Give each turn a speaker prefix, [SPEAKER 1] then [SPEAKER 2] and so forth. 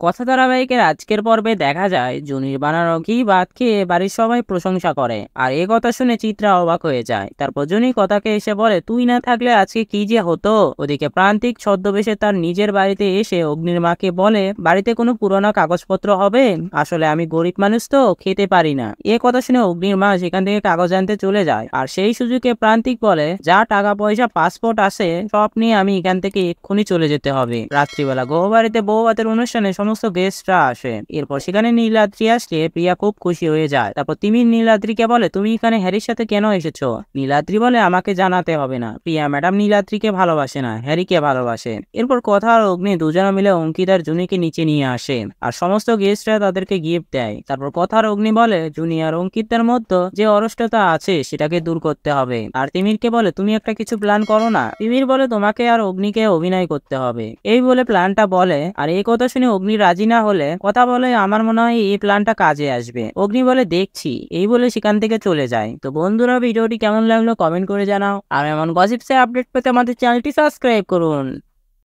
[SPEAKER 1] কথা ধারাবাহিকের আজকের পর্বে দেখা যায় জুনির বানানো ঘি ভাত খেয়ে বাড়ির সবাই প্রশংসা করে, আর এ কথা শুনে চিত্রা অবাক হয়ে যায়। তারপর জুনি কথাকে এসে বলে, তুই না থাকলে আজকে কি যে হতো। ওদিকে প্রান্তিক ছদ্মবেশে তার নিজের বাড়িতে এসে অগ্নির মাকে বলে, বাড়িতে কোনো পুরোনো কাগজপত্র হবে, আসলে আমি গরিব মানুষ তো খেতে পারি না। এ কথা শুনে অগ্নির মা সেখান থেকে কাগজ আনতে চলে যায়, আর সেই সুযোগে প্রান্তিক বলে, যা টাকা পয়সা পাসপোর্ট আছে সব নিয়ে আমি এখান থেকে এক্ষুনি চলে যেতে হবে। রাত্রিবেলা বাড়িতে বৌভাতের অনুষ্ঠানে সমস্ত গেস্টরা আসে। এরপর সেখানে নীলাদ্রি আসলে প্রিয়া খুব খুশি হয়ে যায়। তারপর তিমির নীলাদ্রিকে বলে, তুমি এখানে হ্যারির সাথে কেন এসেছো। নীলাদ্রি বলে, আমাকে জানাতে হবে না, প্রিয়া ম্যাডাম নীলাদ্রিকে ভালোবাসে না, হ্যারিকে ভালোবাসে। এরপর কথা আর অগ্নি দুজনে মিলে অঙ্কিত আর জুনিকে নিচে নিয়ে আসে, আর সমস্ত গেস্টরা তাদেরকে গিফট দেয়। তারপর কথা আর অগ্নি বলে, জুনি আর অঙ্কিতের মধ্যে যে অরষ্টতা আছে সেটাকে দূর করতে হবে। আর তিমিরকে বলে, তুমি একটা কিছু প্ল্যান করো না। তিমির বলে, তোমাকে আর অগ্নিকে অভিনয় করতে হবে। এই বলে প্ল্যানটা বলে, আর এই কথা শুনে অগ্নি রাজি না হলে কথা বলে, আমার মনে হয় এই প্ল্যানটা কাজে আসবে। অগ্নি বলে, দেখছি। এই বলে সেখান থেকে চলে যায়। তো বন্ধুরা, ভিডিওটি কেমন লাগলো কমেন্ট করে জানাও, আর এমন গসিপসের আপডেট পেতে আমাদের চ্যানেলটি সাবস্ক্রাইব করুন।